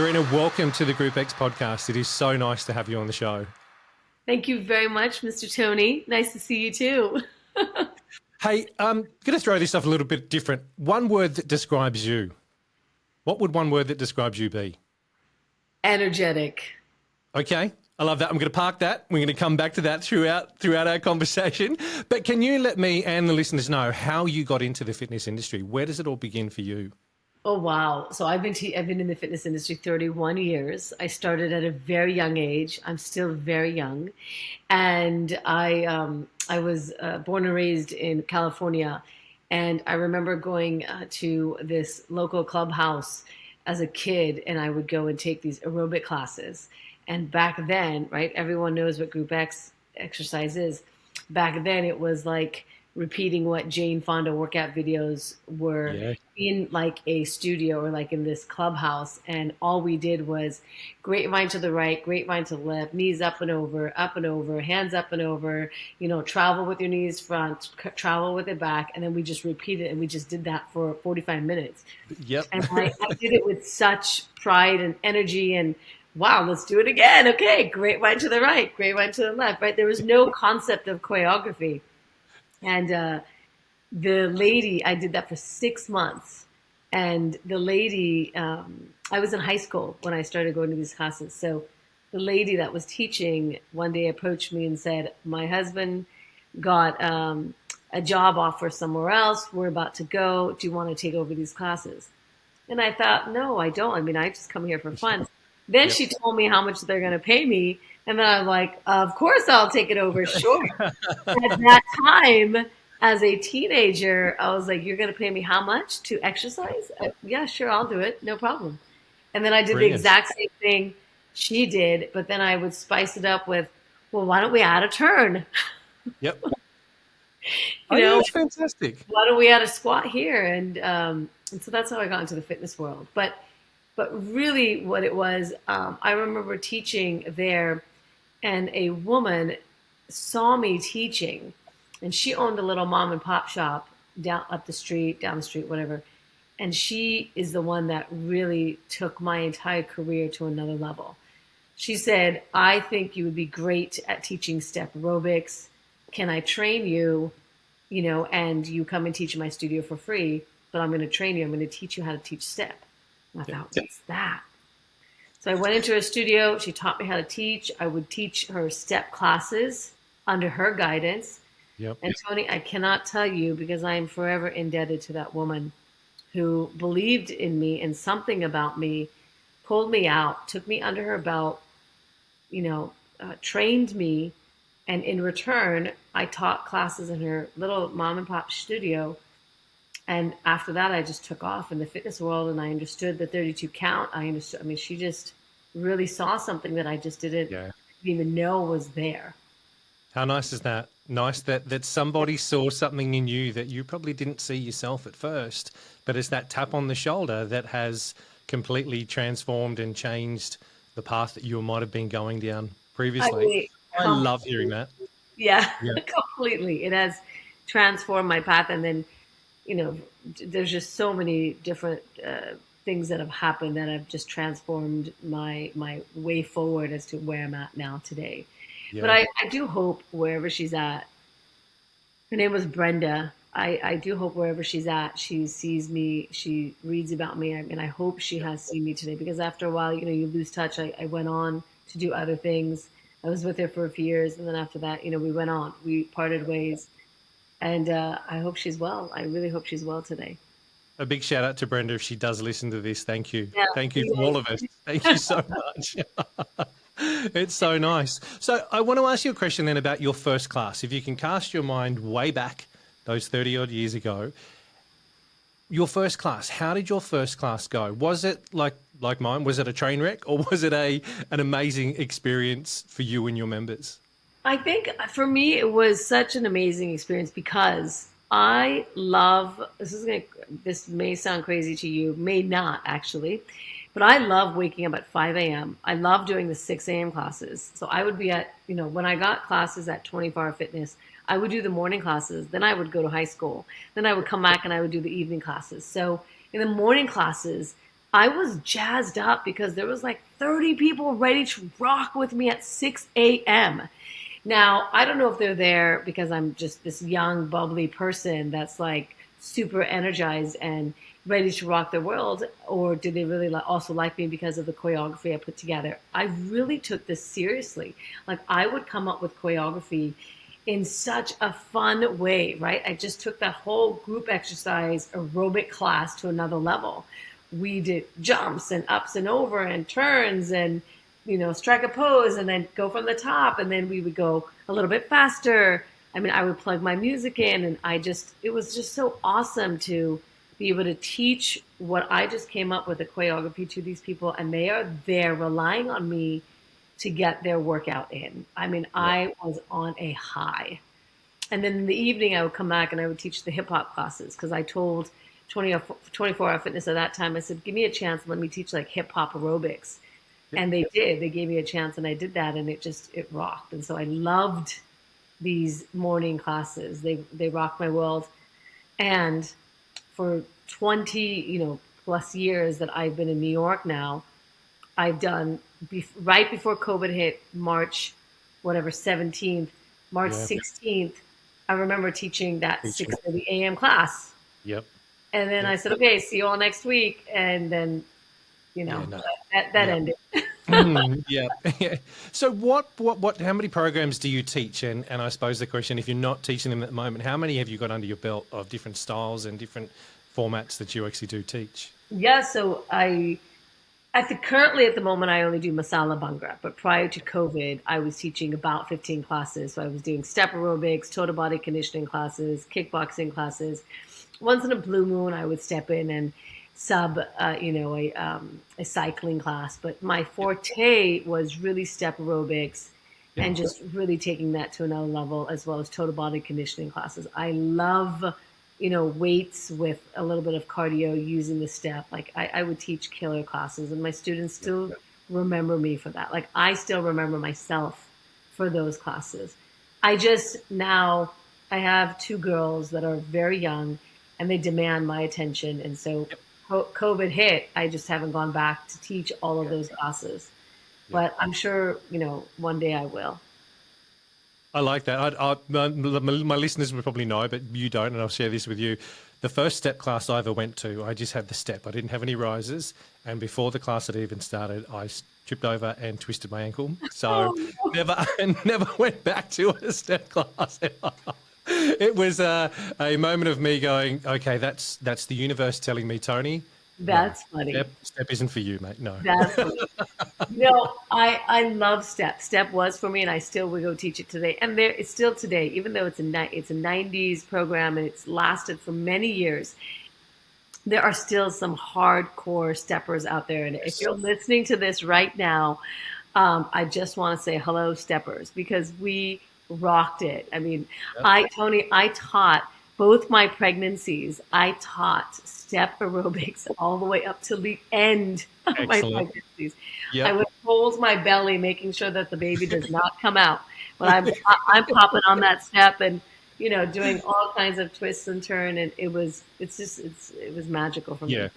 Sarina, welcome to the GroupEX Podcast. It is so nice to have you on the show. Thank you very much, Mr. Tony. Nice to see you too. Hey, I'm going to throw this off a little bit different. One word that describes you. What would one word that describes you be? Energetic. Okay, I love that. I'm going to park that. We're going to come back to that throughout our conversation. But can you let me and the listeners know how you got into the fitness industry? Where does it all begin for you? Oh wow! So I've been in the fitness industry 31 years. I started at a very young age. I'm still very young, and I was born and raised in California, and I remember going to this local clubhouse as a kid, and I would go and take these aerobic classes. And back then, right, everyone knows what Group X exercise is. Back then, it was like repeating what Jane Fonda workout videos were Yeah. in like a studio or like in this clubhouse. And all we did was grapevine to the right, grapevine to the left, knees up and over, hands up and over, travel with your knees front, travel with it back. And then we just repeated and we just did that for 45 minutes. Yep. And I did it with such pride and energy and wow, let's do it again. Okay, grapevine to the right, grapevine to the left, right? There was no concept of choreography. And the lady, I did that for 6 months. And the lady, I was in high school when I started going to these classes. So the lady that was teaching one day approached me and said, my husband got a job offer somewhere else. We're about to go. Do you want to take over these classes? And I thought, no, I don't. I mean, I just come here for fun. Then Yep. she told me how much they're going to pay me. And then I'm like, of course I'll take it over. Sure. At that time, as a teenager, I was like, you're going to pay me how much to exercise? Yeah, sure, I'll do it. No problem. And then I did the Brilliant. exact same thing she did, but then I would spice it up with, well, why don't we add a turn? Yep. You know, It's fantastic. why don't we add a squat here? And so that's how I got into the fitness world. But really what it was, I remember teaching there and a woman saw me teaching and she owned a little mom and pop shop down the street, whatever. And she is the one that really took my entire career to another level. She said, I think you would be great at teaching step aerobics. Can I train you? And you come and teach in my studio for free, but I'm going to train you. I'm going to teach you how to teach step. And I thought, what's that? So I went into her studio. She taught me how to teach. I would teach her step classes under her guidance. Yep. And Tony, I cannot tell you because I am forever indebted to that woman who believed in me and something about me, pulled me out, took me under her belt, trained me. And in return, I taught classes in her little mom and pop studio. And after that, I just took off in the fitness world and I understood the 32 count. She just really saw something that I just didn't even know was there. How nice is that? Nice that somebody saw something in you that you probably didn't see yourself at first, but it's that tap on the shoulder that has completely transformed and changed the path that you might have been going down previously. I love hearing that. Yeah, completely. It has transformed my path. And then, there's just so many different things that have happened that have just transformed my way forward as to where I'm at now today. Yeah. But I do hope wherever she's at, her name was Brenda. I do hope wherever she's at, she sees me, she reads about me. I mean, I hope she has seen me today because after a while, you lose touch. I went on to do other things. I was with her for a few years. And then after that, we parted ways. And I hope she's well. I really hope she's well today. A big shout out to Brenda if she does listen to this. Thank you. Yeah, Thank you from all of us. Thank you so much. It's so nice. So I want to ask you a question then about your first class. If you can cast your mind way back, those 30 odd years ago, your first class, how did your first class go? Was it like mine? Was it a train wreck or was it an amazing experience for you and your members? I think for me, it was such an amazing experience because I love, this may sound crazy to you, may not actually, but I love waking up at 5 a.m. I love doing the 6 a.m. classes. So I would be at, when I got classes at 24 Hour Fitness, I would do the morning classes. Then I would go to high school. Then I would come back and I would do the evening classes. So in the morning classes, I was jazzed up because there was like 30 people ready to rock with me at 6 a.m. Now, I don't know if they're there because I'm just this young, bubbly person that's like super energized and ready to rock the world, or do they really also like me because of the choreography I put together? I really took this seriously. Like, I would come up with choreography in such a fun way, right? I just took that whole group exercise aerobic class to another level. We did jumps and ups and over and turns and, strike a pose and then go from the top. And then we would go a little bit faster. I mean, I would plug my music in, and it was just so awesome to be able to teach what I just came up with, a choreography, to these people. And they are there relying on me to get their workout in. I mean, I was on a high. And then in the evening, I would come back and I would teach the hip hop classes, because I told 24 Hour Fitness at that time, I said, give me a chance and let me teach like hip hop aerobics. And they did. They gave me a chance, and I did that, and it rocked. And so I loved these morning classes. They rocked my world. And for 20, plus years that I've been in New York now, I've done right before COVID hit, March, whatever, 17th, March 16th. I remember teaching that 6:30 a.m. class. Yep. And then I said, okay, see you all next week. And then, that ended. Yeah. So how many programs do you teach? And I suppose the question, if you're not teaching them at the moment, how many have you got under your belt of different styles and different formats that you actually do teach? Yeah. So currently at the moment, I only do Masala Bhangra, but prior to COVID, I was teaching about 15 classes. So I was doing step aerobics, total body conditioning classes, kickboxing classes. Once in a blue moon, I would step in and sub, a cycling class. But my forte was really step aerobics and just really taking that to another level, as well as total body conditioning classes. I love, weights with a little bit of cardio using the step. Like, I would teach killer classes, and my students still remember me for that. Like, I still remember myself for those classes. I have two girls that are very young, and they demand my attention. And so COVID hit, I just haven't gone back to teach all of those classes. But I'm sure, one day I will. I like that. My listeners would probably know, but you don't, and I'll share this with you. The first step class I ever went to, I just had the step. I didn't have any rises. And before the class had even started, I tripped over and twisted my ankle. So never went back to a step class ever. It was a moment of me going, okay, that's the universe telling me, Tony. That's funny. Step isn't for you, mate. No. That's funny. I love step. Step was for me, and I still would go teach it today. And it's still today, even though it's a 90s program and it's lasted for many years. There are still some hardcore steppers out there. And if you're listening to this right now, I just want to say hello, steppers, because we rocked it. I mean, Tony, I taught both my pregnancies. I taught step aerobics all the way up to the end of my pregnancies. Yep. I would hold my belly, making sure that the baby does not come out. But I'm popping on that step and, doing all kinds of twists and turn. And it was magical for me. Yeah.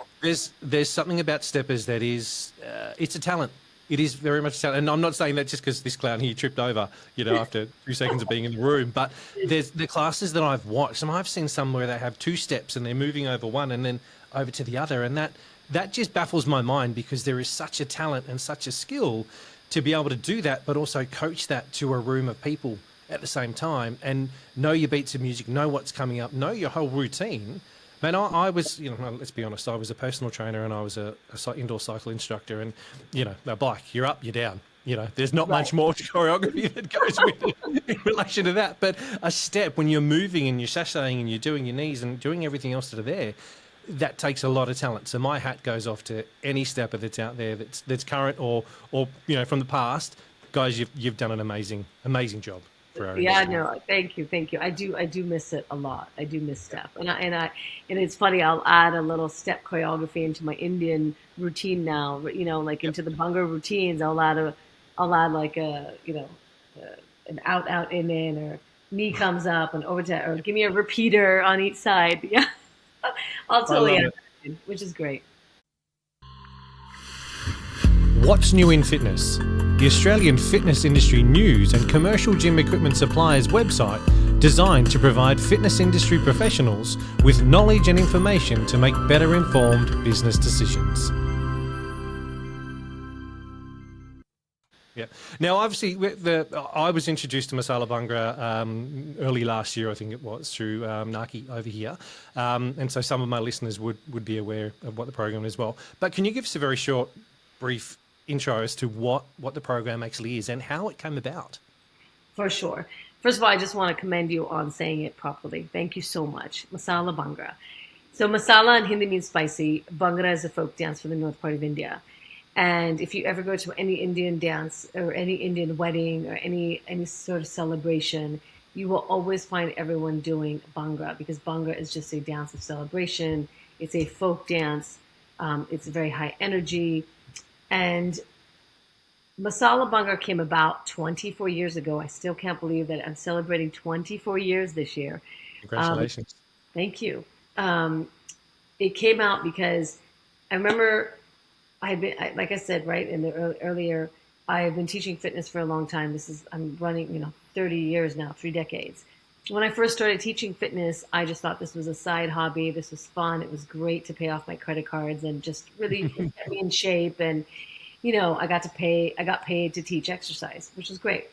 There's something about steppers that is, it's a talent. It is very much a talent. And I'm not saying that just because this clown here tripped over, after 2 seconds of being in the room. But there's the classes that I've watched, and I've seen some where they have 2 steps and they're moving over one and then over to the other. And that just baffles my mind, because there is such a talent and such a skill to be able to do that, but also coach that to a room of people at the same time and know your beats of music, know what's coming up, know your whole routine. Man, I was, let's be honest, I was a personal trainer and I was a indoor cycle instructor, and, a bike, you're up, you're down. There's not much more choreography that goes with it in relation to that. But a step, when you're moving and you're sashaying and you're doing your knees and doing everything else that are there, that takes a lot of talent. So my hat goes off to any stepper that's out there that's current or from the past. Guys, you've done an amazing job. No, thank you. I do miss it a lot. I do miss step, and it's funny. I'll add a little step choreography into my Indian routine now. Into the Bhangra routines, I'll add like an out in, or knee comes up and over to, or give me a repeater on each side. Yeah, I'll totally add that in, which is great. What's New in Fitness? The Australian fitness industry news and commercial gym equipment suppliers website designed to provide fitness industry professionals with knowledge and information to make better informed business decisions. Yeah. Now, obviously, I was introduced to Masala Bhangra early last year, I think it was, through Naki over here. And so some of my listeners would be aware of what the program is as well. But can you give us a very short, brief intro as to what the program actually is and how it came about? For sure. First of all, I just want to commend you on saying it properly. Thank you so much. Masala Bhangra. So masala in Hindi means spicy. Bhangra is a folk dance from the north part of India. And if you ever go to any Indian dance or any Indian wedding or any sort of celebration, you will always find everyone doing Bhangra, because Bhangra is just a dance of celebration. It's a folk dance. It's very high energy. And Masala Bhangra came about 24 years ago. I still can't believe that I'm celebrating 24 years this year. Congratulations. Thank you. It came out because I remember like I said, right in the earlier, I've been teaching fitness for a long time. I'm running, 30 years now, 3 decades. When I first started teaching fitness, I just thought this was a side hobby. This was fun. It was great to pay off my credit cards and just really get me in shape. And, I got paid to teach exercise, which was great.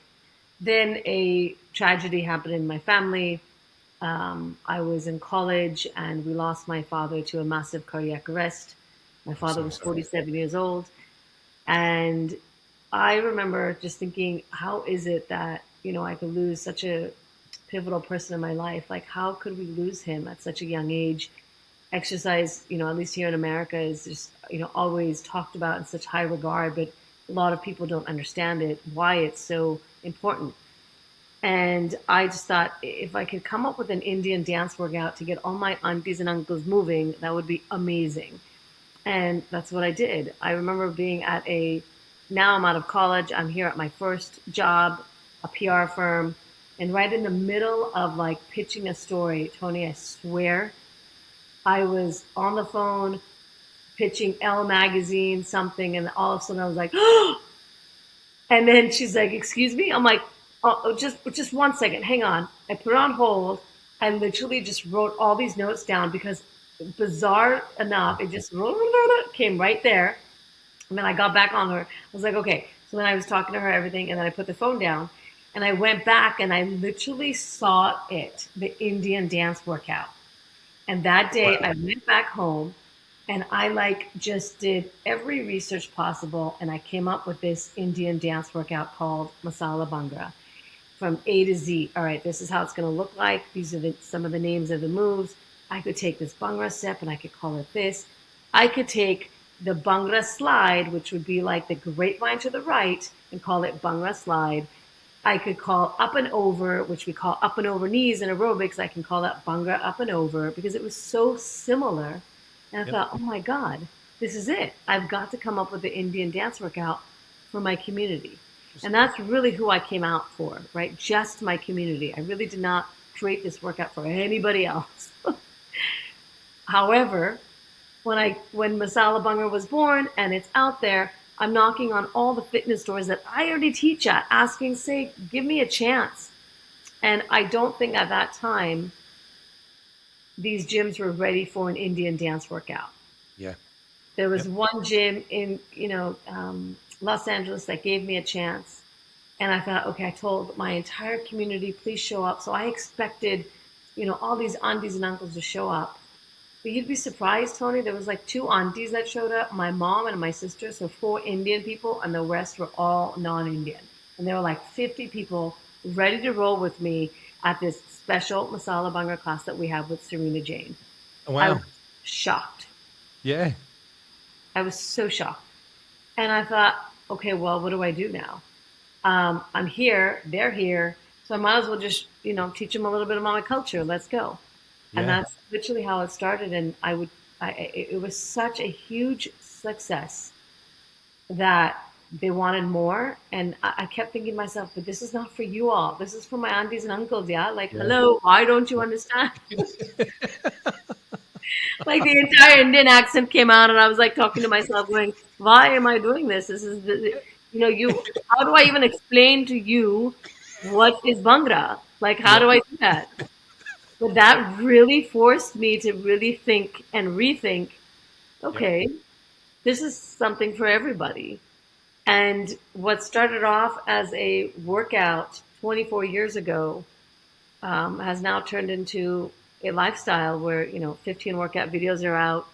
Then a tragedy happened in my family. I was in college and we lost my father to a massive cardiac arrest. My father was 47 years old. And I remember just thinking, how is it that, I could lose such a pivotal person in my life? Like, how could we lose him at such a young age? Exercise, at least here in America, is just, always talked about in such high regard, but a lot of people don't understand it, why it's so important. And I just thought, if I could come up with an Indian dance workout to get all my aunties and uncles moving, that would be amazing. And that's what I did. I remember being now I'm out of college. I'm here at my first job, a PR firm. And right in the middle of pitching a story, Tony, I swear, I was on the phone pitching Elle magazine, something. And all of a sudden I was like, oh! And then she's like, excuse me? I'm like, oh, just 1 second. Hang on. I put it on hold. I literally just wrote all these notes down because bizarre enough, it just came right there. And then I got back on her. I was like, okay. So then I was talking to her, everything, and then I put the phone down and I went back and I literally saw the Indian dance workout. And that day I went back home and I just did every research possible and I came up with this Indian dance workout called Masala Bhangra from A to Z. All right, this is how it's going to look like. These are some of the names of the moves. I could take this Bhangra step and I could call it this. I could take the Bhangra slide, which would be like the grapevine to the right, and call it Bhangra slide. I could call up and over, which we call up and over knees in aerobics. I can call that Bhangra up and over because it was so similar. And I thought, oh my God, this is it. I've got to come up with the Indian dance workout for my community. And that's really who I came out for, right? Just my community. I really did not create this workout for anybody else. However, when Masala Bhangra was born and it's out there, I'm knocking on all the fitness stores that I already teach at, asking, say, give me a chance. And I don't think at that time these gyms were ready for an Indian dance workout. Yeah. There was one gym in, Los Angeles that gave me a chance. And I thought, okay, I told my entire community, please show up. So I expected, all these aunties and uncles to show up. But you'd be surprised, Tony, there was 2 aunties that showed up, my mom and my sister, so 4 Indian people, and the rest were all non-Indian. And there were 50 people ready to roll with me at this special Masala Bhangra class that we have with Sarina Jain. Wow. I was shocked. Yeah. I was so shocked. And I thought, okay, well, what do I do now? I'm here, they're here, so I might as well just, teach them a little bit about my culture. Let's go. Yeah. And that's literally how it started. And it was such a huge success that they wanted more. And I kept thinking to myself, but this is not for you all. This is for my aunties and uncles. Yeah. Hello, why don't you understand? The entire Indian accent came out and I was talking to myself going, why am I doing this? This is how do I even explain to you what is Bhangra? Like, how Yeah. do I do that? But that really forced me to really think and rethink, Yep. okay, this is something for everybody. And what started off as a workout 24 years ago has now turned into a lifestyle where, 15 workout videos are out,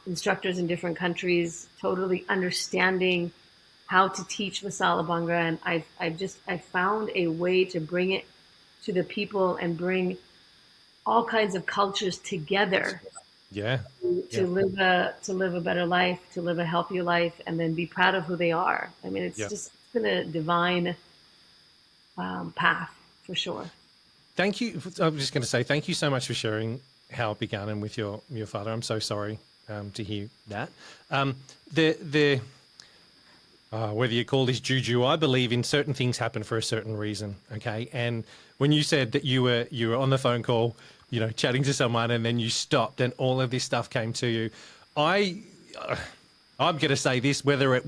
instructors in different countries totally understanding how to teach Masala Bhangra. And I found a way to bring it to the people and bring all kinds of cultures together Yeah. to Yeah. live a better life, to live a healthier life, and then be proud of who they are. I mean, Yeah. it's been a divine path for sure. Thank you. I'm just going to say thank you so much for sharing how it began and with your father. I'm so sorry to hear that. The whether you call this juju, I believe in certain things happen for a certain reason. Okay, and when you said that you were on the phone call, chatting to someone, and then you stopped, and all of this stuff came to you, I. I'm going to say this, whether it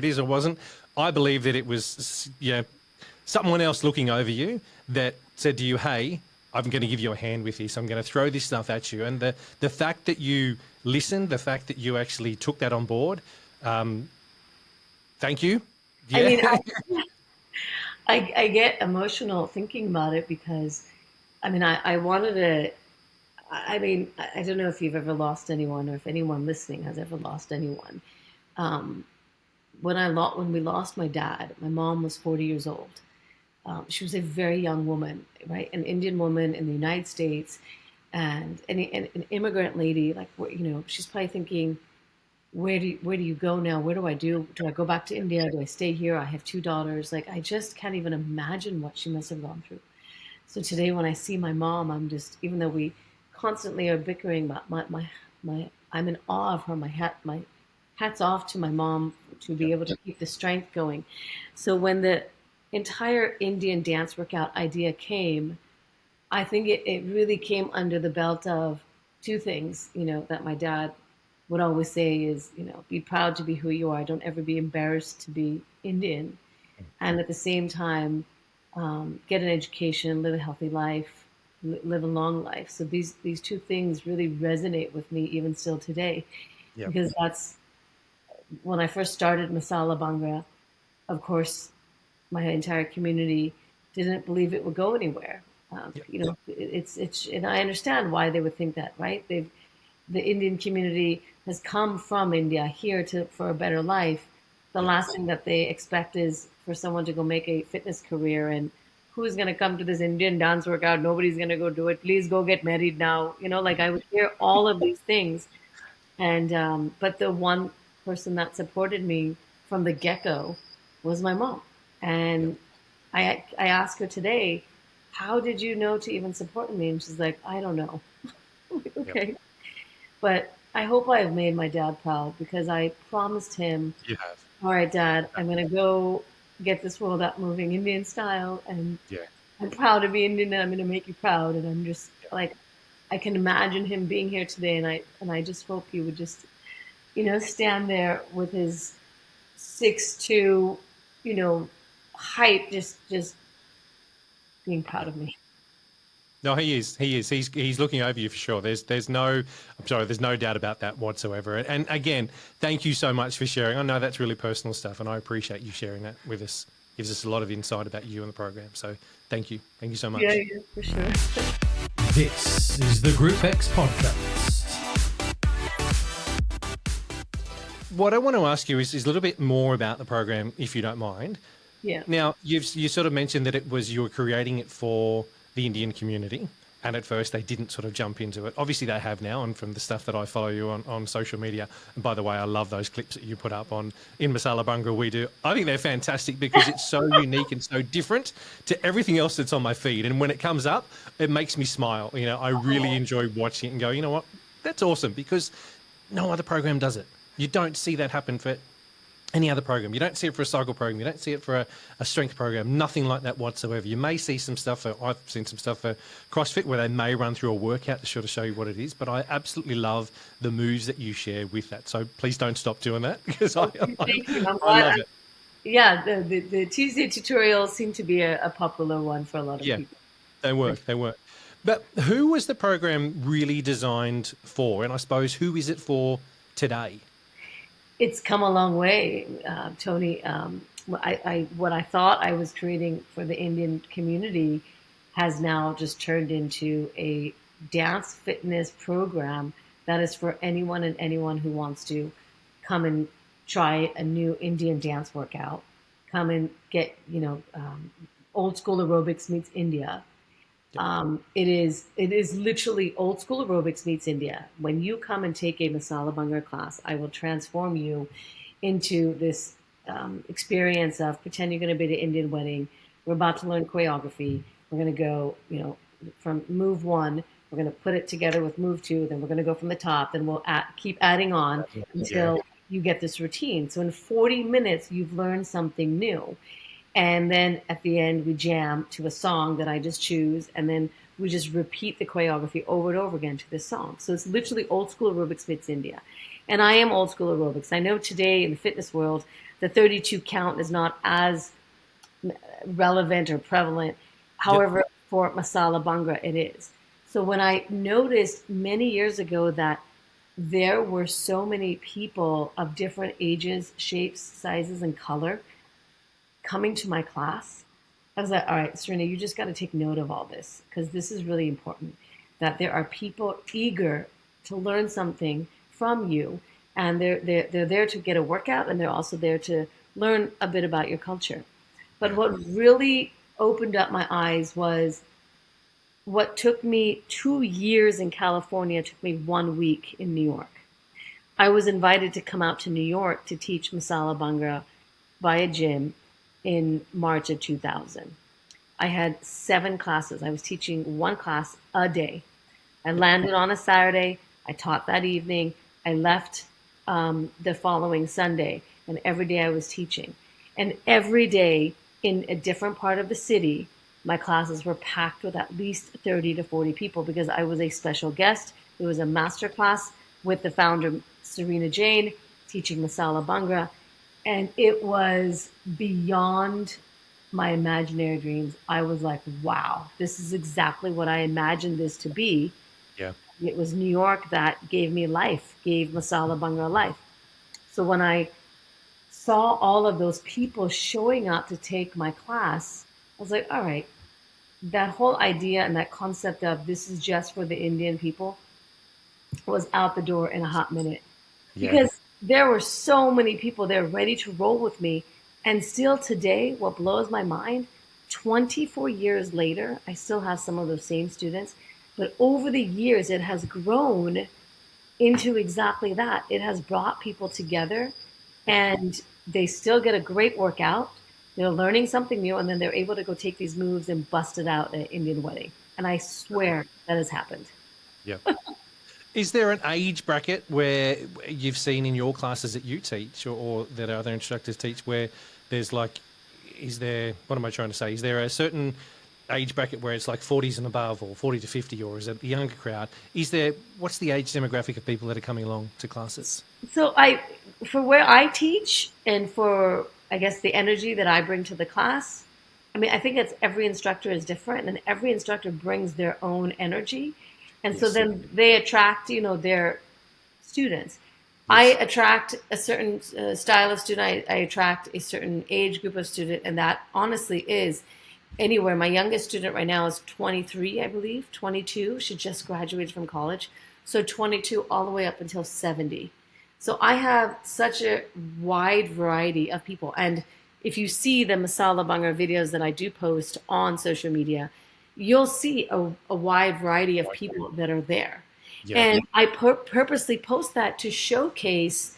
is or wasn't. I believe that it was, someone else looking over you that said to you, "Hey, I'm going to give you a hand with this. I'm going to throw this stuff at you." And the fact that you listened, the fact that you actually took that on board, thank you. I Yeah. mean, I get emotional thinking about it because, I mean, I wanted to. I mean, I don't know if you've ever lost anyone or if anyone listening has ever lost anyone. Um, when we lost my dad, my mom was 40 years old. She was a very young woman, right? An Indian woman in the United States, and an immigrant lady. Like, she's probably thinking, where do you go now? What do I do? Do I go back to India? Do I stay here? I have two daughters. Like, I just can't even imagine what she must have gone through. So today, when I see my mom, I'm just, even though we constantly are bickering, I'm in awe of her. My hats off to my mom to be Yep. able to keep the strength going. So when the entire Indian dance workout idea came, I think it really came under the belt of two things, that my dad would always say is, be proud to be who you are. Don't ever be embarrassed to be Indian. And at the same time, get an education, live a healthy life, live a long life. So these two things really resonate with me even still today, Yep. because that's when I first started Masala Bhangra. Of course, my entire community didn't believe it would go anywhere. Yep. It's and I understand why they would think that, right? The Indian community has come from India here for a better life. The Yep. last thing that they expect is for someone to go make a fitness career, and who's going to come to this Indian dance workout? Nobody's going to go do it. Please go get married now. Like, I would hear all of these things. And but the one person that supported me from the get-go was my mom. Yep. And I asked her today, how did you know to even support me? And she's like, I don't know. I'm like, Yep. okay. But I hope I have made my dad proud, because I promised him, You have. all right, Dad, I'm going to go get this world out moving Indian style. And Yeah. I'm proud to be Indian, and I'm going to make you proud. And I'm just Yep. like, I can imagine him being here today. And I just hope he would just, stand there with his 6'2", height, just being proud of me. No, he is. He is. He's looking over you for sure. There's no. I'm sorry. There's no doubt about that whatsoever. And again, thank you so much for sharing. I know that's really personal stuff, and I appreciate you sharing that with us. Gives us a lot of insight about you and the program. So thank you. Thank you so much. Yeah, for sure. This is the GROUPEX Podcast. What I want to ask you is a little bit more about the program, if you don't mind. Yeah. Now, you sort of mentioned that you were creating it for the Indian community, and at first they didn't sort of jump into it. Obviously they have now, and from the stuff that I follow you on social media, and by the way, I love those clips that you put up in Masala Bhangra we do. I think they're fantastic because it's so unique and so different to everything else that's on my feed. And when it comes up, it makes me smile. I really enjoy watching it and go, you know what, that's awesome, because no other program does it. You don't see that happen for any other program. You don't see it for a cycle program. You don't see it for a strength program. Nothing like that whatsoever. You may see some stuff. I've seen some stuff for CrossFit where they may run through a workout to sort of show you what it is. But I absolutely love the moves that you share with that. So please don't stop doing that because I love it. Yeah, the Tuesday tutorials seem to be a popular one for a lot of people. They work. They work. But who was the program really designed for? And I suppose who is it for today? It's come a long way, Tony. What I thought I was creating for the Indian community has now just turned into a dance fitness program that is for anyone and anyone who wants to come and try a new Indian dance workout. Come and get, old school aerobics meets India. It is literally old school aerobics meets India. When you come and take a Masala Bhangra class, I will transform you into this experience of pretend you're going to be at an Indian wedding. We're about to learn choreography. We're going to go, from move 1. We're going to put it together with move 2. Then we're going to go from the top. Then we'll keep adding on until you get this routine. So in 40 minutes, you've learned something new. And then at the end, we jam to a song that I just choose. And then we just repeat the choreography over and over again to this song. So it's literally old school aerobics meets India. And I am old school aerobics. I know today in the fitness world, the 32 count is not as relevant or prevalent. However, for Masala Bhangra, it is. So when I noticed many years ago that there were so many people of different ages, shapes, sizes, and color coming to my class, I was like, all right, Sarina, you just got to take note of all this because this is really important, that there are people eager to learn something from you, and they're there to get a workout, and they're also there to learn a bit about your culture. But what really opened up my eyes was what took me 2 years in California took me 1 week in New York. I was invited to come out to New York to teach Masala Bhangra by a gym in March of 2000. I had 7 classes. I was teaching 1 class a day. I landed on a Saturday. I taught that evening. I left the following Sunday, and every day I was teaching. And every day in a different part of the city, my classes were packed with at least 30 to 40 people because I was a special guest. It was a master class with the founder, Sarina Jain, teaching Masala Bhangra. And it was beyond my imaginary dreams. I was like, wow, this is exactly what I imagined this to be. Yeah. It was New York that gave me life, gave Masala Bhangra life. So when I saw all of those people showing up to take my class, I was like, all right, that whole idea and that concept of this is just for the Indian people was out the door in a hot minute. Yeah. Because there were so many people there ready to roll with me. And still today, what blows my mind, 24 years later, I still have some of those same students. But over the years, it has grown into exactly that. It has brought people together, and they still get a great workout. They're learning something new, and then they're able to go take these moves and bust it out at an Indian wedding. And I swear that has happened. Yeah. Is there an age bracket where you've seen in your classes that you teach or that other instructors teach where there's like, is there a certain age bracket where it's like 40s and above or 40 to 50, or is it the younger crowd? What's the age demographic of people that are coming along to classes? So for where I teach and for, I guess, the energy that I bring to the class, I mean, I think it's every instructor is different and every instructor brings their own energy. And so then they attract, their students. Yes. I attract a certain style of student. I attract a certain age group of student. And that honestly is anywhere. My youngest student right now is 23, I believe, 22. She just graduated from college. So 22 all the way up until 70. So I have such a wide variety of people. And if you see the Masala Bhangra videos that I do post on social media, you'll see a wide variety of people that are there. Yeah. And I purposely post that to showcase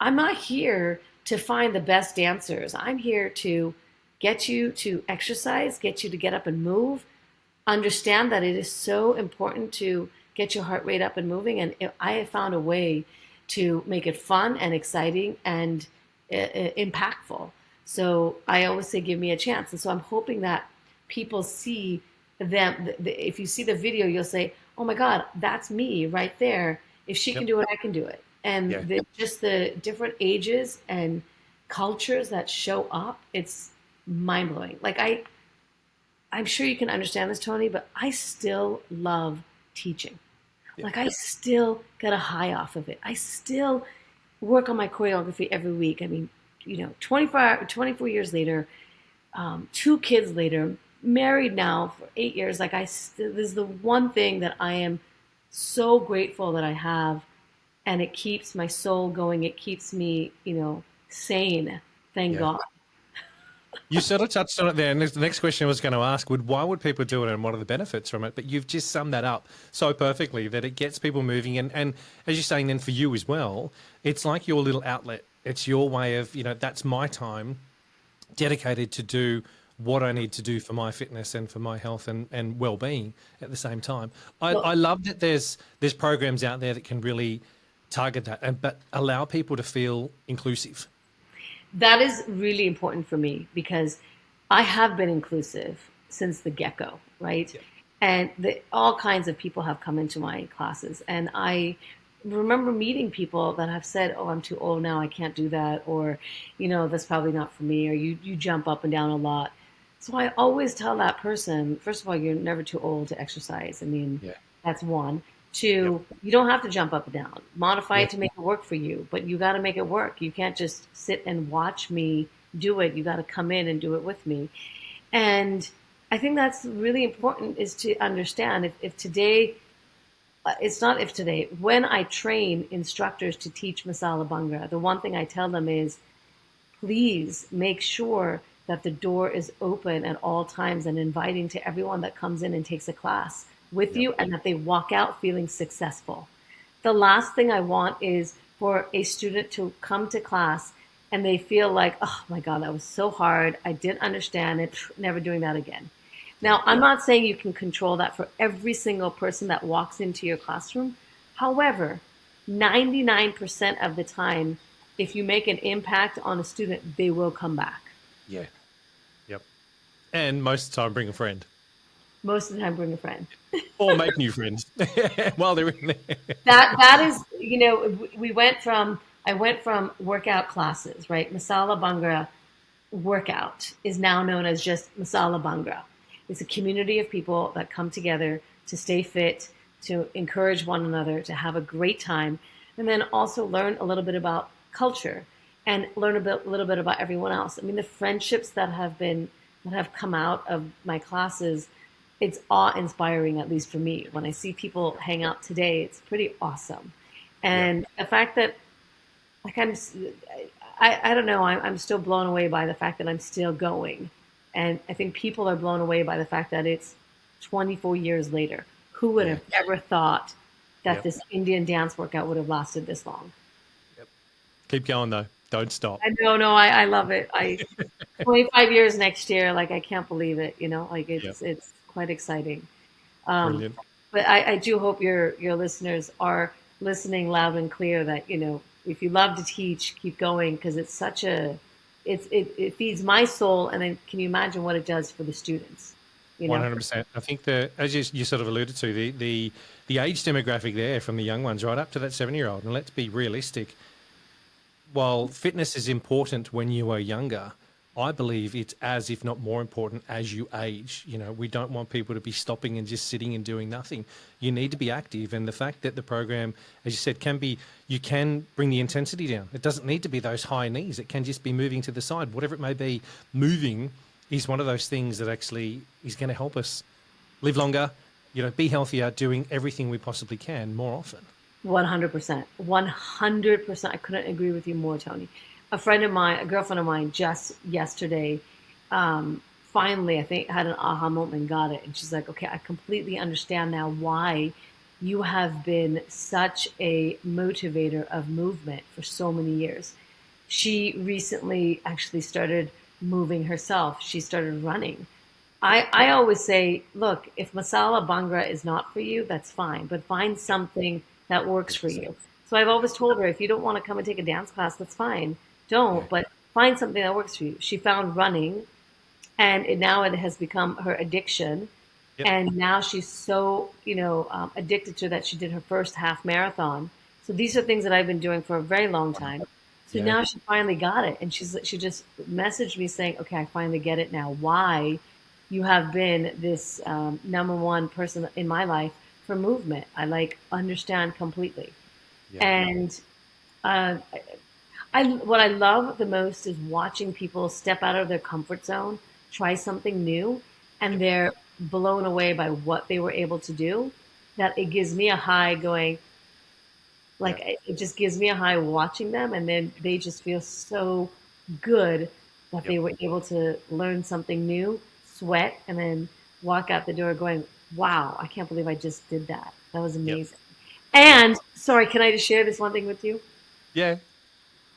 I'm not here to find the best dancers. I'm here to get you to exercise, get you to get up and move, understand that it is so important to get your heart rate up and moving. And I have found a way to make it fun and exciting and impactful. So I always say, give me a chance. And so I'm hoping that people see them. If you see the video, you'll say, oh my God, that's me right there. If she can Yep. do it, I can do it. And Yeah. just the different ages and cultures that show up, it's mind blowing. Like I'm sure you can understand this, Tony, but I still love teaching. Yeah. Like I still get a high off of it. I still work on my choreography every week. I mean, 24 years later, 2 kids later, married now for 8 years. Like this is the one thing that I am so grateful that I have, and it keeps my soul going. It keeps me, sane. Thank Yeah. God. You sort of touched on it there, and the next question I was going to ask why would people do it and what are the benefits from it? But you've just summed that up so perfectly that it gets people moving. And as you're saying then for you as well, it's like your little outlet. It's your way of, that's my time dedicated to do what I need to do for my fitness and for my health and well-being at the same time. I love that there's programs out there that can really target that but allow people to feel inclusive. That is really important for me because I have been inclusive since the get-go, right? Yeah. And all kinds of people have come into my classes. And I remember meeting people that have said, oh, I'm too old now, I can't do that. Or, that's probably not for me. Or you jump up and down a lot. So I always tell that person, first of all, you're never too old to exercise. I mean, That's one. Two, you don't have to jump up and down. Modify it to make it work for you, but you got to make it work. You can't just sit and watch me do it. You got to come in and do it with me. And I think that's really important, is to understand if today, it's not if today, when I train instructors to teach Masala Bhangra, the one thing I tell them is, please make sure that the door is open at all times and inviting to everyone that comes in and takes a class with you, and that they walk out feeling successful. The last thing I want is for a student to come to class and they feel like, oh my God, that was so hard. I didn't understand it. Never doing that again. Now, I'm not saying you can control that for every single person that walks into your classroom. However, 99% of the time, if you make an impact on a student, they will come back. Yeah. Yep. And most of the time, bring a friend. Most of the time, bring a friend. Or make new friends while they're in there. That is, I went from workout classes, right? Masala Bhangra workout is now known as just Masala Bhangra. It's a community of people that come together to stay fit, to encourage one another, to have a great time, and then also learn a little bit about culture and learn a little bit about everyone else. I mean, the friendships that have come out of my classes, it's awe-inspiring, at least for me. When I see people hang out today, it's pretty awesome. And the fact that, like, I don't know, I'm still blown away by the fact that I'm still going. And I think people are blown away by the fact that it's 24 years later. Who would have ever thought that this Indian dance workout would have lasted this long? Keep going, though. Don't stop. I know, no, I love it. 25 years next year, like, I can't believe it, like it's quite exciting. Brilliant. But I do hope your listeners are listening loud and clear that, if you love to teach, keep going, because it's such it feeds my soul. And then can you imagine what it does for the students? 100%. I think as you sort of alluded to, the age demographic there, from the young ones right up to that 7-year-old, and let's be realistic, while fitness is important when you are younger, I believe it's as, if not more important, as you age. We don't want people to be stopping and just sitting and doing nothing. You need to be active. And the fact that the program, as you said, you can bring the intensity down. It doesn't need to be those high knees. It can just be moving to the side. Whatever it may be, moving is one of those things that actually is going to help us live longer, be healthier, doing everything we possibly can more often. 100%. 100%. I couldn't agree with you more, Tony. A girlfriend of mine, just yesterday, finally, I think, had an aha moment and got it. And she's like, okay, I completely understand now why you have been such a motivator of movement for so many years. She recently actually started moving herself. She started running. I always say, look, if Masala Bhangra is not for you, that's fine, but find something that works for you. So I've always told her, if you don't want to come and take a dance class, that's fine. don't, Yeah. but find something that works for you. She found running, and now it has become her addiction. Yep. And now she's so, addicted to that she did her first half marathon. So these are things that I've been doing for a very long time. So Yeah. now she finally got it, and she just messaged me saying, "Okay, I finally get it now. Why you have been this number one person in my life for movement? I understand completely." Yeah. And uh, what I love the most is watching people step out of their comfort zone, try something new, and Yep. they're blown away by what they were able to do. That it gives me a high going, Yeah. it just gives me a high watching them, and then they just feel so good that Yep. they were able to learn something new, sweat, and then walk out the door going, wow, I can't believe I just did that. That was Yep. amazing. And sorry, can I just share this one thing with you? Yeah.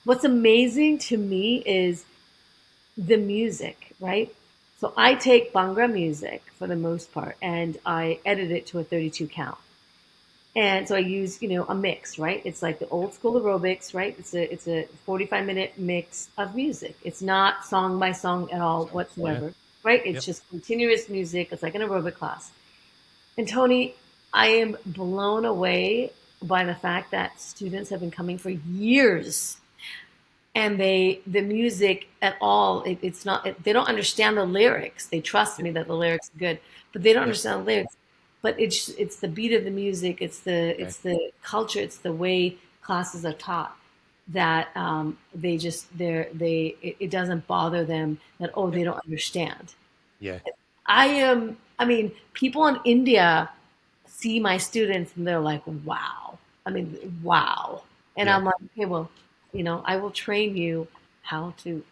What's amazing to me is the music, right? So I take Bhangra music for the most part and I edit it to a 32 count. And so I use, a mix, right? It's like the old school aerobics, right? It's a 45-minute mix of music. It's not song by song at all Yeah. whatsoever, right? It's Yep. just continuous music. It's like an aerobic class. And Tony, I am blown away by the fact that students have been coming for years and the music at all it's not they don't understand the lyrics. They trust me that the lyrics are good, but they don't Yep. understand the lyrics. But it's the beat of the music, Okay. it's the culture, it's the way classes are taught that they just it doesn't bother them that Yep. they don't understand. Yeah. I mean, people in India see my students and they're like, wow. I mean, wow. And Yeah. I'm like, okay, well, I will train you how to,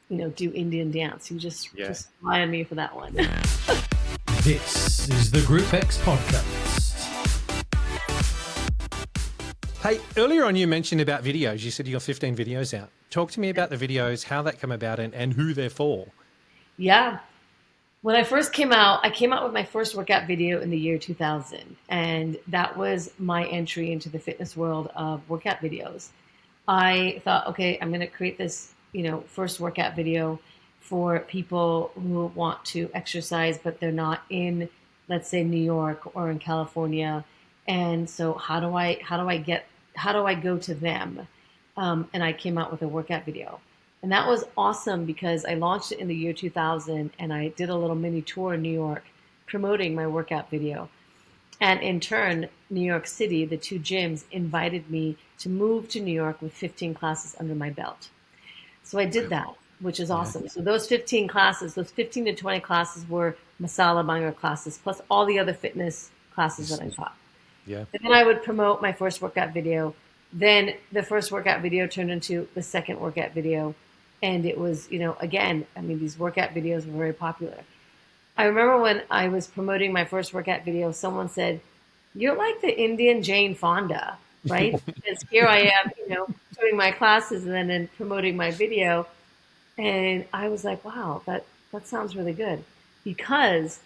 do Indian dance. You Yeah. just rely on me for that one. This is the GROUPEX Podcast. Hey, earlier on you mentioned about videos. You said you got 15 videos out. Talk to me about the videos, how that come about, and who they're for. Yeah. When I first came out, I came out with my first workout video in the year 2000. And that was my entry into the fitness world of workout videos. I thought, okay, I'm going to create this, first workout video for people who want to exercise, but they're not in, let's say, New York or in California. And so how do I go to them? And I came out with a workout video. And that was awesome because I launched it in the year 2000 and I did a little mini tour in New York promoting my workout video. And in turn, New York City, the two gyms invited me to move to New York with 15 classes under my belt. So I did that, which is awesome. So those 15 classes, those 15 to 20 classes were Masala Bhangra classes, plus all the other fitness classes that I taught. Yeah. And then I would promote my first workout video. Then the first workout video turned into the second workout video. And it was, again, I mean, these workout videos were very popular. I remember when I was promoting my first workout video, someone said, "You're like the Indian Jane Fonda, right?" Because here I am, doing my classes and then promoting my video. And I was like, wow, that sounds really good. Because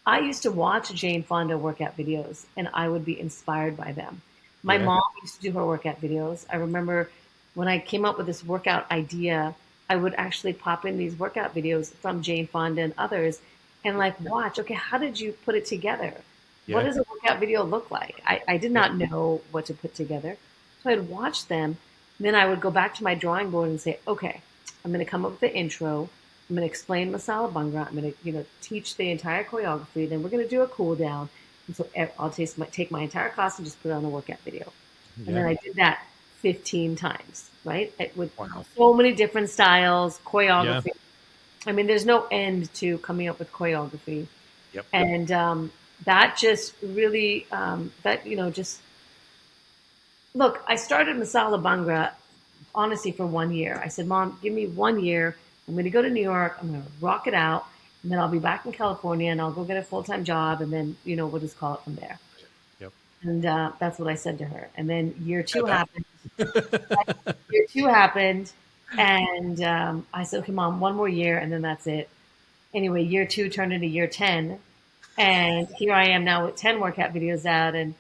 I used to watch Jane Fonda workout videos and I would be inspired by them. My Yeah. mom used to do her workout videos. I remember when I came up with this workout idea, I would actually pop in these workout videos from Jane Fonda and others and watch, okay, how did you put it together? What Yeah. does a workout video look like? I did Yep. not know what to put together. So I'd watch them. And then I would go back to my drawing board and say, okay, I'm going to come up with the intro. I'm going to explain Masala Bhangra. I'm going to, teach the entire choreography. Then we're going to do a cool down. And so I'll take my entire class and just put it on a workout video. And then Yeah. I did that 15 times, right? With Wow. so many different styles, Yeah. choreography. I mean, there's no end to coming up with choreography. Yep. And that just really, look, I started Masala Bhangra honestly for 1 year. I said, Mom, give me 1 year. I'm going to go to New York. I'm going to rock it out. And then I'll be back in California and I'll go get a full-time job. And then, we'll just call it from there. Yep. And that's what I said to her. And then year two happened. Year two happened. And I said, okay, Mom, 1 more year. And then that's it. Anyway, year two turned into year 10. And here I am now with 10 workout videos out. And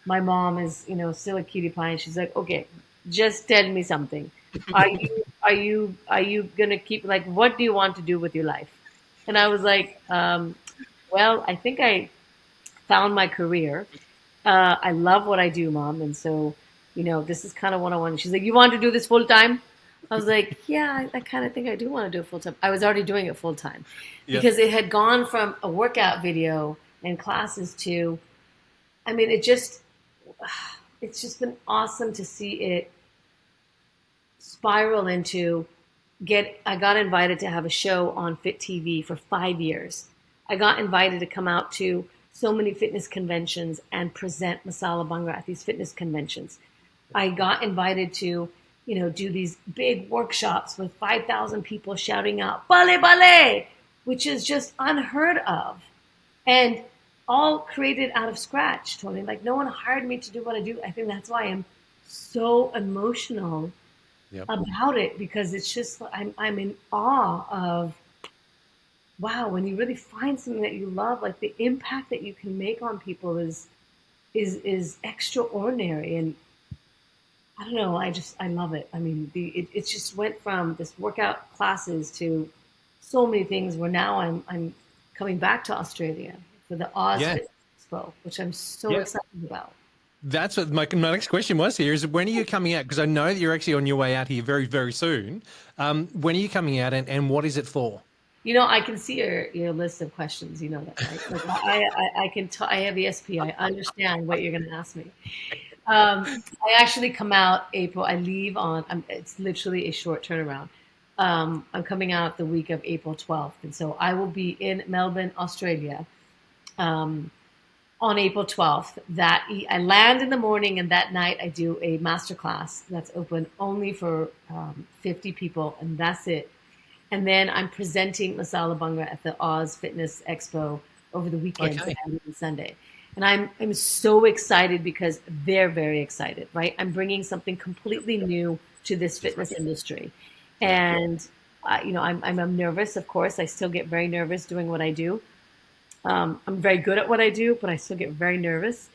my mom is, still a cutie pie. And she's like, okay, just tell me something. Are you are you gonna keep, like, what do you want to do with your life? And I was like, well, I think I found my career. I love what I do, Mom, and so, this is kind of what I want. She's like, you want to do this full time? I was like, yeah, I kind of think I do want to do it full time. I was already doing it full time Yeah. because it had gone from a workout video and classes to, I mean, it's just been awesome to see it spiral into I got invited to have a show on Fit TV for 5 years. I got invited to come out to so many fitness conventions and present Masala Bhangra at these fitness conventions. I got invited to, do these big workshops with 5,000 people shouting out, "Bale, bale," which is just unheard of. And all created out of scratch, Tony. Like, no one hired me to do what I do. I think that's why I'm so emotional about it, because it's just, I'm in awe of, wow, when you really find something that you love, like the impact that you can make on people is extraordinary. And I don't know, I love it. I mean, it just went from this workout classes to so many things where now I'm coming back to Australia for the Oz Fitness Expo, which I'm so excited about. That's what my next question was here is, when are you coming out? Because I know that you're actually on your way out here very, very soon. When are you coming out, and what is it for? I can see your list of questions. You know that, right? Like I have ESP. I understand what you're going to ask me. I actually come out April. I leave on, it's literally a short turnaround. I'm coming out the week of April 12th. And so I will be in Melbourne, Australia, on April 12th. I land in the morning, and that night I do a masterclass that's open only for 50 people, and that's it. And then I'm presenting Masala Bhangra at the Oz Fitness Expo over the weekend, Saturday and Sunday. And I'm so excited because they're very excited, right? I'm bringing something completely new to this fitness industry. And, I'm nervous, of course. I still get very nervous doing what I do. I'm very good at what I do, but I still get very nervous.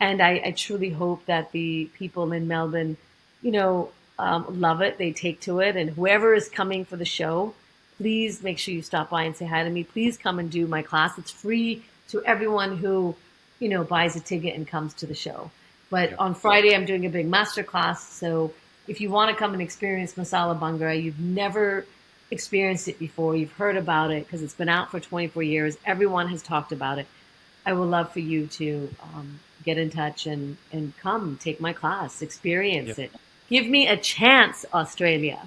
And I truly hope that the people in Melbourne, love it. They take to it. And whoever is coming for the show, please make sure you stop by and say hi to me. Please come and do my class. It's free to everyone who, buys a ticket and comes to the show. But on Friday, I'm doing a big master class. So if you want to come and experience Masala Bhangra, you've never experienced it before, you've heard about it because it's been out for 24 years. Everyone has talked about it. I would love for you to get in touch and come take my class, experience it. Give me a chance, Australia.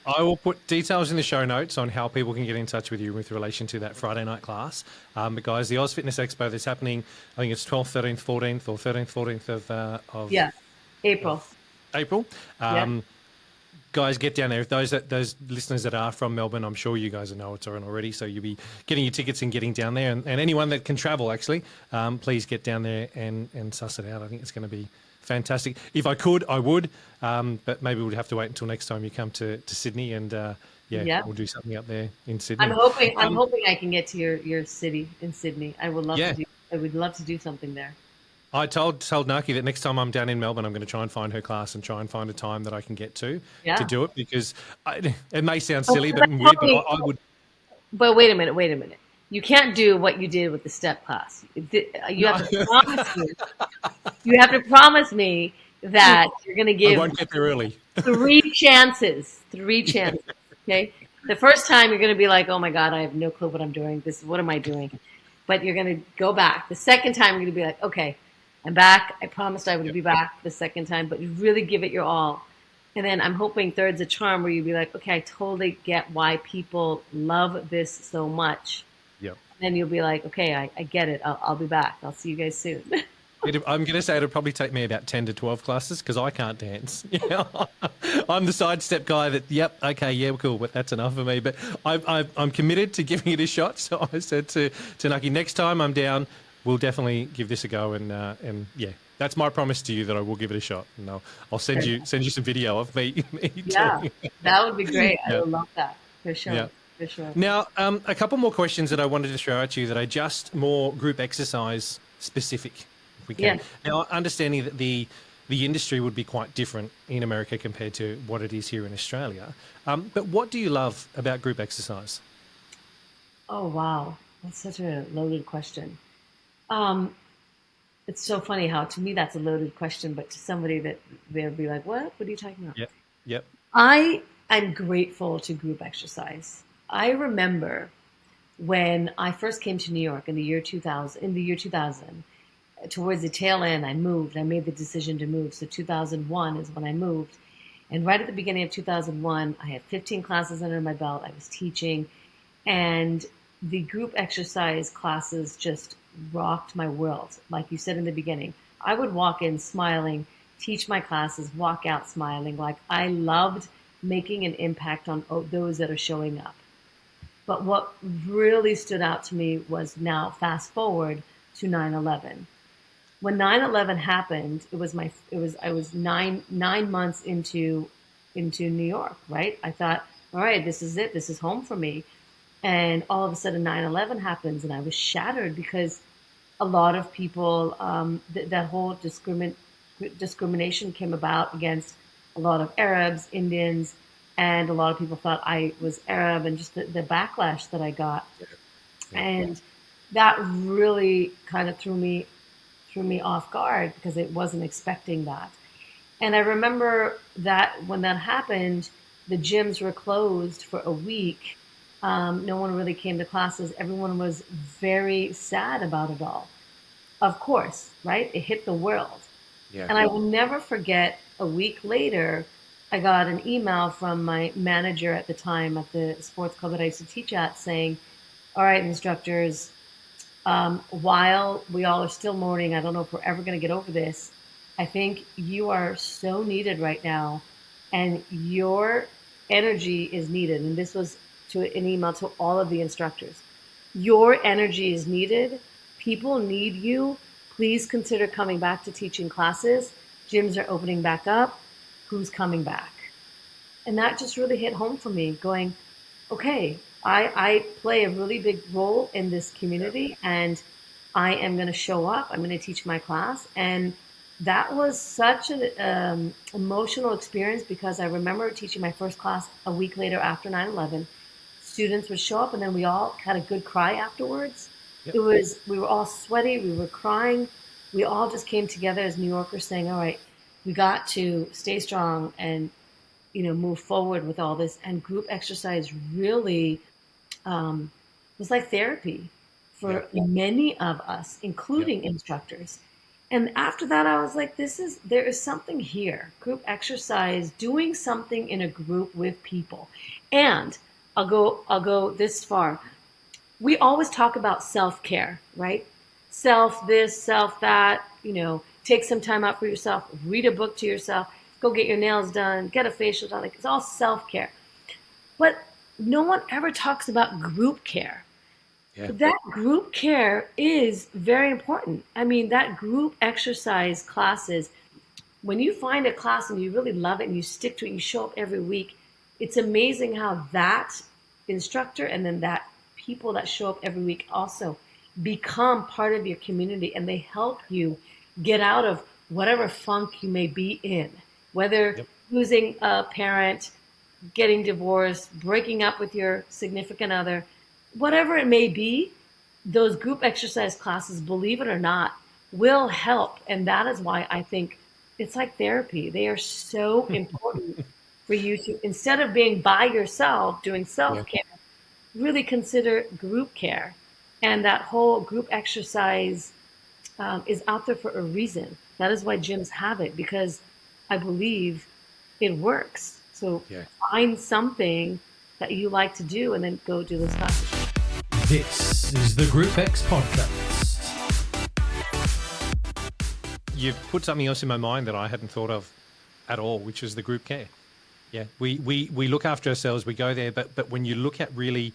I will put details in the show notes on how people can get in touch with you with relation to that Friday night class. But guys, the Oz Fitness Expo that's happening, I think it's 12th, 13th, 14th or 13th, 14th of April. Guys, get down there. If those listeners that are from Melbourne, I'm sure you guys know it's on already. So you'll be getting your tickets and getting down there. And anyone that can travel, actually, please get down there and suss it out. I think it's going to be fantastic. If I could, I would. But maybe we'd have to wait until next time you come to Sydney, and we'll do something up there in Sydney. I'm hoping I can get to your city in Sydney. I would love to do something there. I told Naki that next time I'm down in Melbourne, I'm going to try and find her class and try and find a time that I can get to do it, because it may sound silly but weird, but I would. But wait a minute. You can't do what you did with the step class. You have to promise me. You have to promise me that you're going to give. I won't get there early. 3 chances. 3 chances. Okay. The first time you're going to be like, "Oh my God, I have no clue what I'm doing. What am I doing?" But you're going to go back. The second time you're going to be like, "Okay, I'm back. I promised I would be back the second time," but you really give it your all. And then I'm hoping third's a charm, where you'd be like, "Okay, I totally get why people love this so much." Yep. And then you'll be like, "Okay, I get it. I'll be back. I'll see you guys soon." I'm going to say it'll probably take me about 10 to 12 classes, because I can't dance. I'm the sidestep guy that, cool, but that's enough for me. But I'm committed to giving it a shot. So I said to Naki, next time I'm down, we'll definitely give this a go, and that's my promise to you, that I will give it a shot, and I'll send you some video of me. That would be great. I would love that for sure. Yeah. For sure. Now, a couple more questions that I wanted to throw at you that are just more group exercise specific, if we can. Now, understanding that the the industry would be quite different in America compared to what it is here in Australia. But what do you love about group exercise? Oh, wow. That's such a loaded question. Um, it's so funny how to me that's a loaded question, but to somebody that they'll be like, what? What are you talking about? Yep. Yep. I am grateful to group exercise. I remember when I first came to New York in the year 2000, towards the tail end, I moved. I made the decision to move. So 2001 is when I moved. And right at the beginning of 2001, I had 15 classes under my belt. I was teaching, and the group exercise classes just rocked my world. Like you said in the beginning, I would walk in smiling, teach my classes, walk out smiling. Like I loved making an impact on those that are showing up. But what really stood out to me was now fast forward to 9/11. When 9/11 happened, I was nine months into New York, right? I thought, all right, this is it. This is home for me. And all of a sudden 9/11 happens, and I was shattered because a lot of people, that whole discrimination came about against a lot of Arabs, Indians, and a lot of people thought I was Arab, and just the backlash that I got. And that really kind of threw me off guard because I wasn't expecting that. And I remember that when that happened, the gyms were closed for a week. No one really came to classes. Everyone was very sad about it all. Of course, right? It hit the world. Yeah. And I will never forget, a week later, I got an email from my manager at the time at the sports club that I used to teach at saying, all right, instructors, while we all are still mourning, I don't know if we're ever going to get over this. I think you are so needed right now, and your energy is needed. And this was to an email to all of the instructors. Your energy is needed. People need you. Please consider coming back to teaching classes. Gyms are opening back up. Who's coming back? And that just really hit home for me, going, okay, I play a really big role in this community, and I am going to show up. I'm going to teach my class. And that was such an emotional experience, because I remember teaching my first class a week later after 9/11. Students would show up, and then we all had a good cry afterwards. Yep. We were all sweaty. We were crying. We all just came together as New Yorkers saying, all right, we got to stay strong and, move forward with all this. And group exercise really was like therapy for many of us, including instructors. And after that, I was like, there is something here. Group exercise, doing something in a group with people. And I'll go this far. We always talk about self-care, right? Self this, self that, take some time out for yourself, read a book to yourself, go get your nails done, get a facial done. Like, it's all self-care. But no one ever talks about group care. Yeah. That group care is very important. I mean, that group exercise classes, when you find a class and you really love it and you stick to it, you show up every week, it's amazing how that instructor and then that people that show up every week also become part of your community, and they help you get out of whatever funk you may be in, whether losing a parent, getting divorced, breaking up with your significant other, whatever it may be. Those group exercise classes, believe it or not, will help. And that is why I think it's like therapy. They are so important for you to, instead of being by yourself doing self-care, really consider group care. And that whole group exercise is out there for a reason. That is why gyms have it, because I believe it works. So find something that you like to do and then go do those classes. This is the GROUPEX Podcast. You've put something else in my mind that I hadn't thought of at all, which is the group care. Yeah, we look after ourselves, we go there, but when you look at really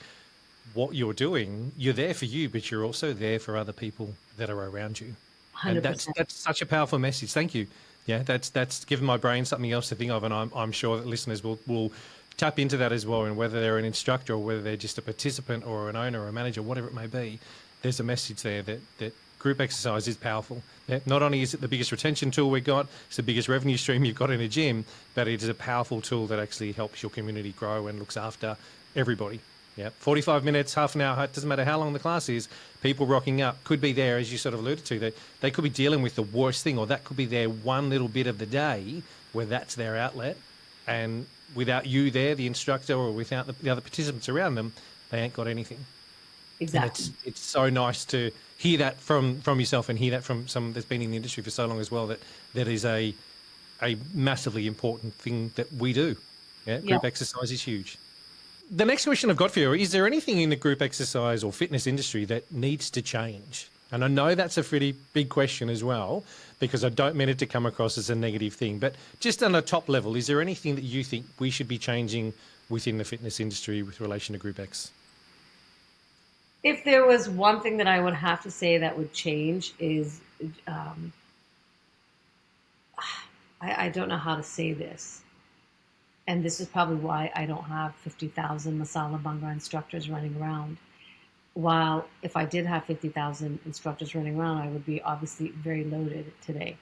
what you're doing, you're there for you, but you're also there for other people that are around you. 100%. And that's such a powerful message. Thank you. Yeah, that's given my brain something else to think of, and I'm sure that listeners will tap into that as well. And whether they're an instructor or whether they're just a participant or an owner or a manager, whatever it may be, there's a message there that group exercise is powerful. Yeah, not only is it the biggest retention tool we've got, it's the biggest revenue stream you've got in a gym, but it is a powerful tool that actually helps your community grow and looks after everybody. Yeah, 45 minutes, half an hour, it doesn't matter how long the class is, people rocking up could be there, as you sort of alluded to, they could be dealing with the worst thing, or that could be their one little bit of the day where that's their outlet. And without you there, the instructor, or without the other participants around them, they ain't got anything. Exactly. And it's so nice to hear that from yourself, and hear that from someone that's been in the industry for so long as well, that is a massively important thing that we do. Yeah, group exercise is huge. The next question I've got for you, is there anything in the group exercise or fitness industry that needs to change? And I know that's a pretty big question as well, because I don't mean it to come across as a negative thing, but just on a top level, is there anything that you think we should be changing within the fitness industry with relation to Group X? If there was one thing that I would have to say that would change is, I don't know how to say this. And this is probably why I don't have 50,000 Masala Bhangra instructors running around. While if I did have 50,000 instructors running around, I would be obviously very loaded today.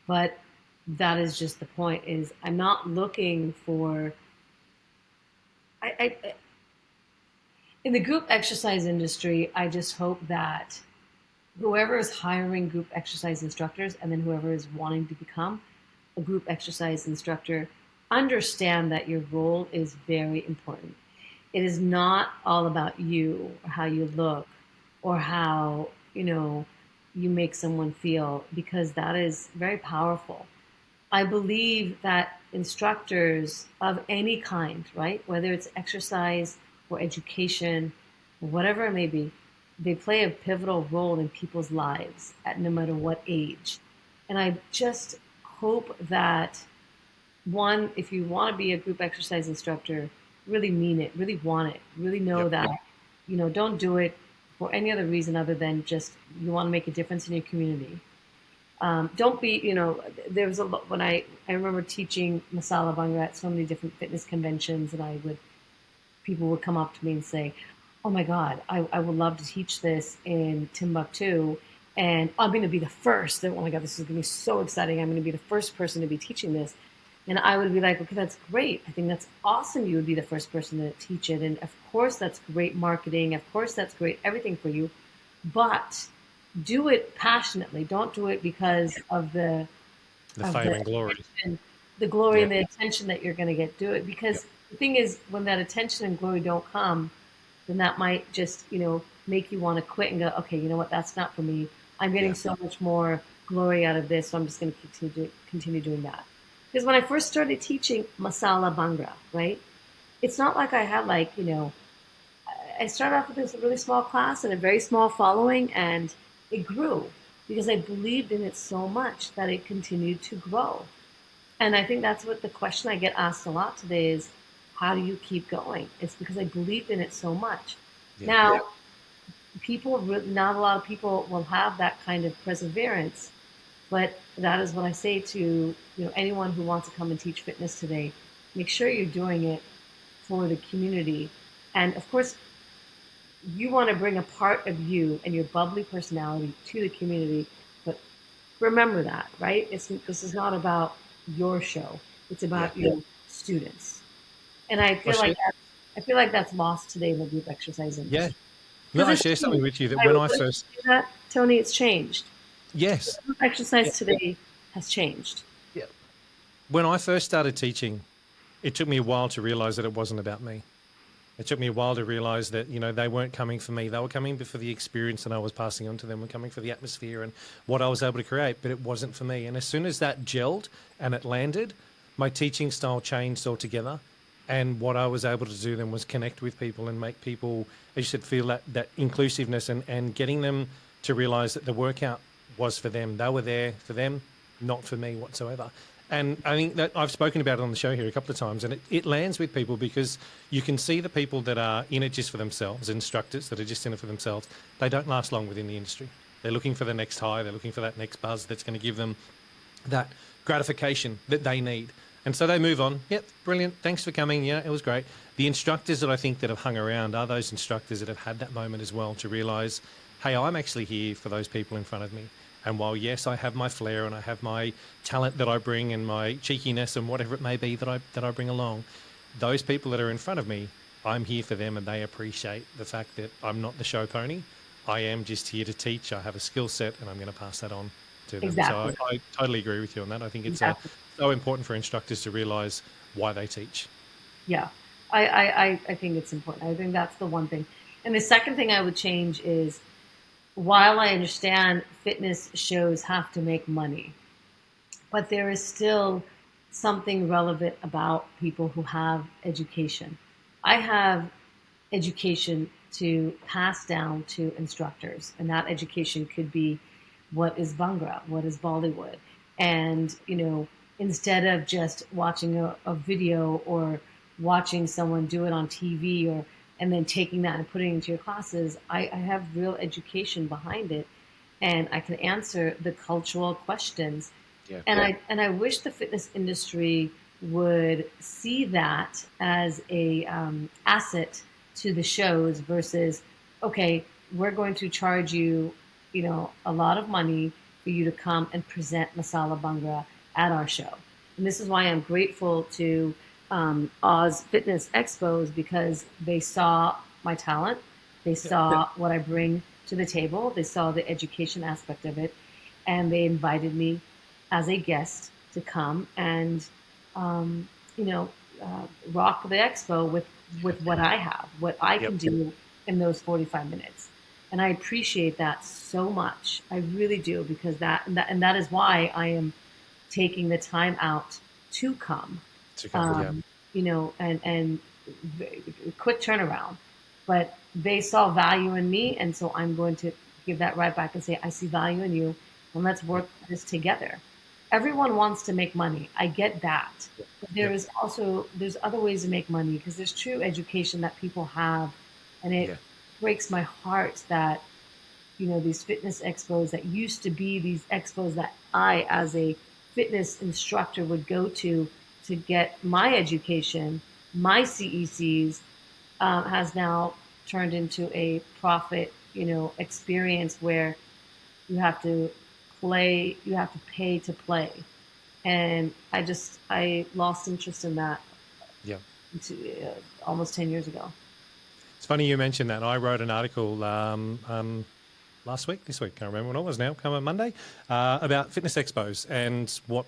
But that is just the point, is I'm not looking for... in the group exercise industry, I just hope that whoever is hiring group exercise instructors, and then whoever is wanting to become a group exercise instructor, understand that your role is very important. It is not all about you, or how you look, or how, you make someone feel, because that is very powerful. I believe that instructors of any kind, right, whether it's exercise or education, or whatever it may be, they play a pivotal role in people's lives at no matter what age. And I just hope that, one, if you want to be a group exercise instructor, really mean it, really want it, really know that, don't do it for any other reason other than just you want to make a difference in your community. Don't be, there was a lot, when I remember teaching Masala Bhangra at so many different fitness conventions, and people would come up to me and say, oh my God, I would love to teach this in Timbuktu, and I'm going to be the first. Oh my God, this is going to be so exciting. I'm going to be the first person to be teaching this. And I would be like, okay, that's great. I think that's awesome. You would be the first person to teach it. And of course, that's great marketing. Of course, that's great everything for you. But do it passionately. Don't do it because of the fame and glory. The glory and the attention that you're going to get. Do it because the thing is, when that attention and glory don't come, then that might just, make you want to quit and go, okay, you know what? That's not for me. I'm getting so much more glory out of this, so I'm just going to continue doing that. Because when I first started teaching Masala Bhangra, right, it's not like I had I started off with this really small class and a very small following, and it grew because I believed in it so much that it continued to grow. And I think that's what the question I get asked a lot today is, how do you keep going? It's because I believed in it so much. Now, not a lot of people will have that kind of perseverance. But that is what I say to anyone who wants to come and teach fitness today. Make sure you're doing it for the community. And of course, you want to bring a part of you and your bubbly personality to the community. But remember that, right? This is not about your show. It's about your students. And I feel like that's lost today in the group exercise industry. Yeah. No, I share something with you that when I first... Tony, it's changed. Yes. The group exercise today has changed. Yeah. When I first started teaching, it took me a while to realize that it wasn't about me. It took me a while to realize that, they weren't coming for me. They were coming for the experience that I was passing on to them. Were coming for the atmosphere and what I was able to create, but it wasn't for me. And as soon as that gelled and it landed, my teaching style changed altogether. And what I was able to do then was connect with people and make people, as you said, feel that inclusiveness and getting them to realize that the workout was for them. They were there for them, not for me whatsoever. And I think that I've spoken about it on the show here a couple of times, and it lands with people because you can see the people that are in it just for themselves, instructors that are just in it for themselves, they don't last long within the industry. They're looking for the next high. They're looking for that next buzz that's going to give them that gratification that they need. And so they move on. Yep, brilliant. Thanks for coming. Yeah, it was great. The instructors that I think that have hung around are those instructors that have had that moment as well to realise, hey, I'm actually here for those people in front of me. And while, yes, I have my flair and I have my talent that I bring and my cheekiness and whatever it may be that I bring along, those people that are in front of me, I'm here for them, and they appreciate the fact that I'm not the show pony. I am just here to teach. I have a skill set, and I'm going to pass that on to them. Exactly. So I totally agree with you on that. I think it's Exactly. so important for instructors to realize why they teach. Yeah, I think it's important. I think that's the one thing. And the second thing I would change is, while I understand fitness shows have to make money, but there is still something relevant about people who have education. I have education to pass down to instructors, and that education could be, what is Bhangra, what is Bollywood, and instead of just watching a video or watching someone do it on TV, or and then taking that and putting it into your classes, I have real education behind it, and I can answer the cultural questions. Yeah. I wish the fitness industry would see that as a asset to the shows versus, okay, we're going to charge you, a lot of money for you to come and present Masala Bhangra at our show. And this is why I'm grateful to Oz Fitness Expos, because they saw my talent, they saw what I bring to the table, they saw the education aspect of it, and they invited me as a guest to come and rock the expo with what I have, what I can do in those 45 minutes. And I appreciate that so much. I really do, because that is why I am taking the time out to come. And quick turnaround. But they saw value in me, and so I'm going to give that right back and say, I see value in you, and let's work this together. Everyone wants to make money. I get that. But there's other ways to make money, because there's true education that people have, and it breaks my heart that these fitness expos that used to be these expos that I, as a fitness instructor, would go to get my education, my CECs, has now turned into a profit, experience where you have to pay to play. And I lost interest in that almost 10 years ago. It's funny you mentioned that. I wrote an article this week, can't remember when it was now, come on Monday, about fitness expos and what,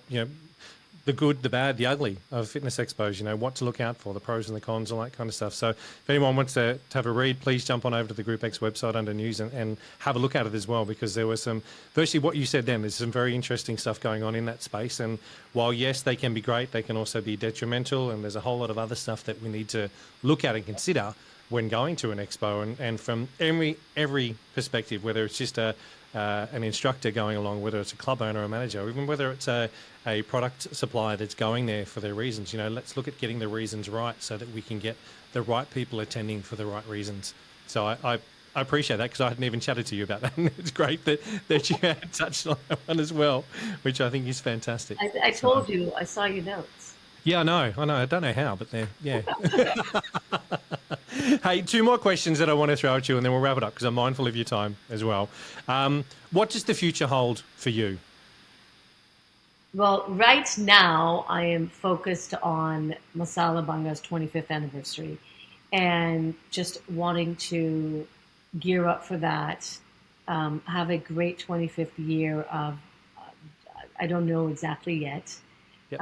the good, the bad, the ugly of fitness expos, what to look out for, the pros and the cons, all that kind of stuff. So if anyone wants to have a read, please jump on over to the GroupEX website under news and have a look at it as well, because there was virtually what you said then, there's some very interesting stuff going on in that space. And while, yes, they can be great, they can also be detrimental. And there's a whole lot of other stuff that we need to look at and consider when going to an expo, and from every perspective, whether it's just an instructor going along, whether it's a club owner or manager, or even whether it's a product supplier that's going there for their reasons. Let's look at getting the reasons right so that we can get the right people attending for the right reasons. So I appreciate that, because I hadn't even chatted to you about that. And it's great that you had touched on that one as well, which I think is fantastic. I told you, I saw your notes. Yeah, I know. I don't know how, but yeah. Hey, two more questions that I want to throw at you, and then we'll wrap it up, because I'm mindful of your time as well. What does the future hold for you? Well, right now I am focused on Masala Bhangra's 25th anniversary, and just wanting to gear up for that. Have a great 25th year of, I don't know exactly yet. Yep.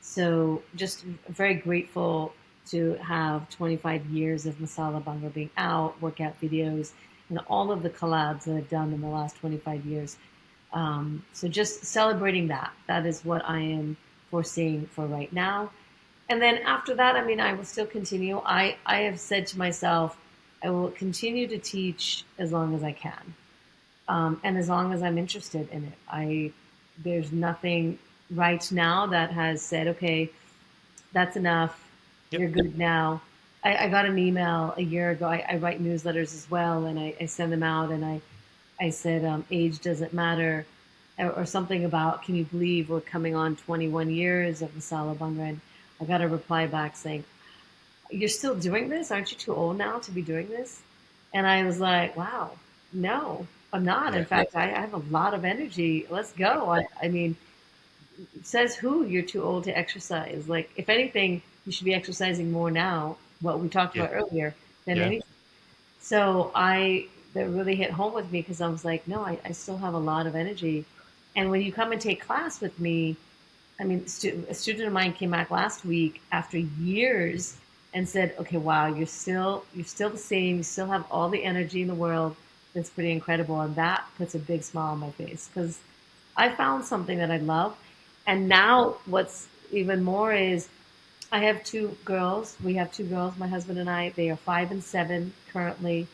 So just very grateful to have 25 years of Masala Bhangra being out, workout videos, and all of the collabs that I've done in the last 25 years. So just celebrating that. That is what I am foreseeing for right now. And then after that, I will still continue. I have said to myself, I will continue to teach as long as I can. And as long as I'm interested in it. There's nothing right now that has said, okay, that's enough. Yep. You're good now. I got an email a year ago. I write newsletters as well, and I send them out, and I said, age doesn't matter, or something about, can you believe we're coming on 21 years of Masala Bhangra? And I got a reply back saying, you're still doing this? Aren't you too old now to be doing this? And I was like, wow, no, I'm not. In Yeah. fact, I have a lot of energy. Let's go. I mean, says who you're too old to exercise. Like, if anything, you should be exercising more now, what we talked Yeah. about earlier, than Yeah. anything. So that really hit home with me because I was like, no, I still have a lot of energy. And when you come and take class with me, I mean, a student of mine came back last week after years and said, okay, wow, you're still the same. You still have all the energy in the world. That's pretty incredible. And that puts a big smile on my face because I found something that I love. And now what's even more is I have two girls. We have two girls, my husband and I. They are 5 and 7 currently,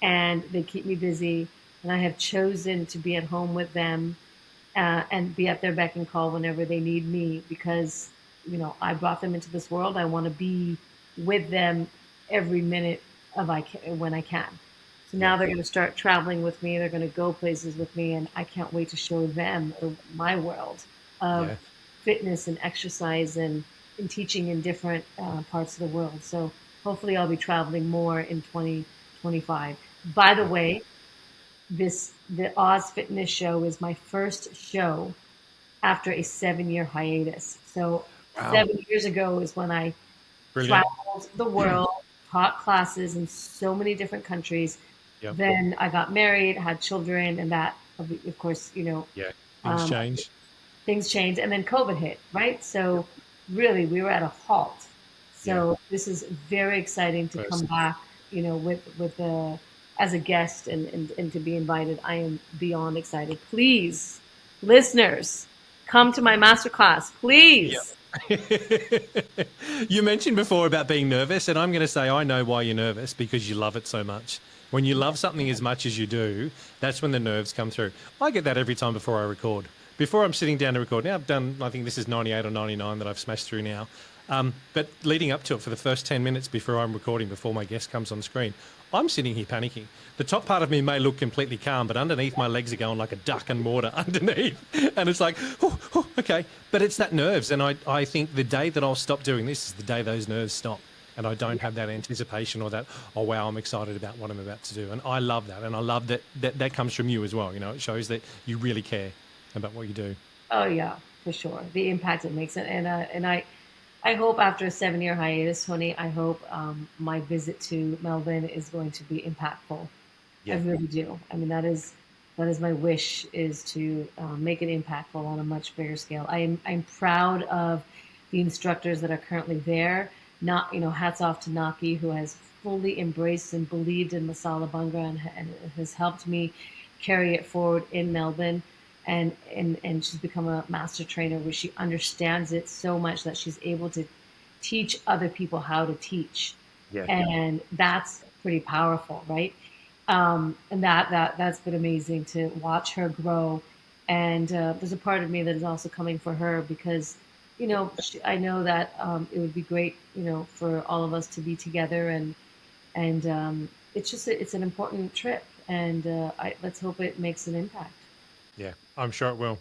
and they keep me busy. And I have chosen to be at home with them and be at their beck and call whenever they need me because, I brought them into this world. I want to be with them every minute when I can. So now they're going to start traveling with me. They're going to go places with me, and I can't wait to show them my world of Yeah. fitness and exercise and teaching in different parts of the world. So hopefully I'll be traveling more in 2025. By the way, the Oz Fitness Show is my first show after a 7-year hiatus. So Wow. 7 years ago is when I Brilliant. traveled the world, taught classes in so many different countries. Yep. Then I got married, had children, and that, of course, Yeah. Things um, change. things changed. And then COVID hit, right? So really, we were at a halt. So this is very exciting to come back, with the as a guest and to be invited. I am beyond excited. Please, listeners, come to my masterclass, please. You mentioned before about being nervous, and I'm going to say I know why you're nervous, because you love it so much. When you love something as much as you do, that's when the nerves come through. I get that every time before I record. Before I'm sitting down to record, now I've done, I think this is 98 or 99 that I've smashed through now. But leading up to it, for the first 10 minutes before I'm recording, before my guest comes on screen, I'm sitting here panicking. The top part of me may look completely calm, but underneath my legs are going like a duck and water underneath. And it's like, okay. But it's that nerves. And I think the day that I'll stop doing this is the day those nerves stop. And I don't have that anticipation or that, oh, wow, I'm excited about what I'm about to do. And I love that. And I love that comes from you as well. It shows that you really care about what you do. Oh yeah, for sure. The impact it makes, and I hope after a 7-year hiatus, Tony, I hope my visit to Melbourne is going to be impactful. Yeah. I really do. I mean, that is my wish, is to make it impactful on a much bigger scale. I'm proud of the instructors that are currently there. Not, hats off to Naki, who has fully embraced and believed in Masala Bhangra and has helped me carry it forward in Melbourne. And she's become a master trainer where she understands it so much that she's able to teach other people how to teach. Yeah. And that's pretty powerful, right? And that's been amazing to watch her grow. And there's a part of me that is also coming for her because, I know that it would be great, for all of us to be together, and it's an important trip, and let's hope it makes an impact. Yeah, I'm sure it will.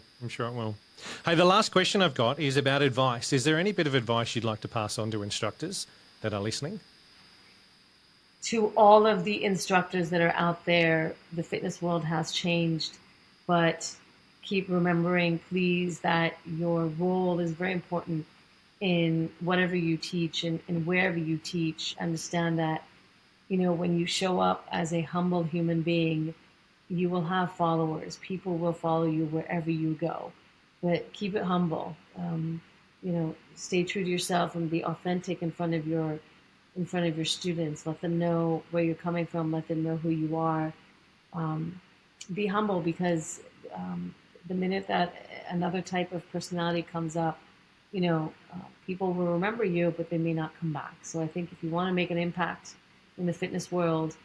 Hey, the last question I've got is about advice. Is there any bit of advice you'd like to pass on to instructors that are listening? To all of the instructors that are out there, the fitness world has changed, but keep remembering, please, that your role is very important in whatever you teach and wherever you teach. Understand that, when you show up as a humble human being, you will have followers. People will follow you wherever you go, but keep it humble. Stay true to yourself and be authentic in front of your students. Let them know where you're coming from. Let them know who you are. Be humble, because the minute that another type of personality comes up, people will remember you, but they may not come back. So I think if you want to make an impact in the fitness world,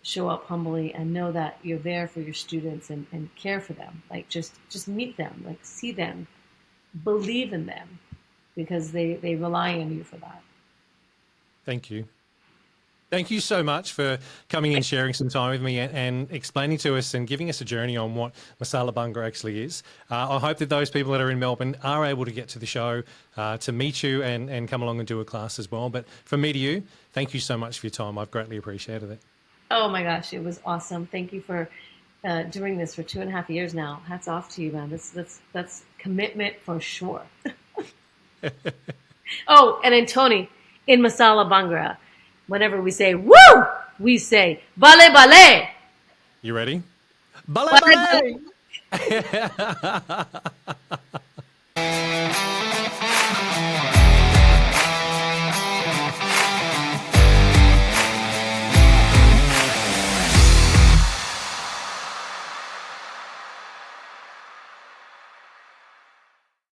show up humbly and know that you're there for your students and care for them. Like just meet them, like see them, believe in them, because they rely on you for that. Thank you. Thank you so much for coming and sharing some time with me and explaining to us and giving us a journey on what Masala Bhangra actually is. I hope that those people that are in Melbourne are able to get to the show, to meet you and come along and do a class as well. But from me to you, thank you so much for your time. I've greatly appreciated it. Oh my gosh, it was awesome. Thank you for doing this for 2.5 years now. Hats off to you, man. That's commitment for sure. Oh, and then Tony, in Masala Bhangra, whenever we say woo, we say bale bale. You ready? Bale Bale, bale!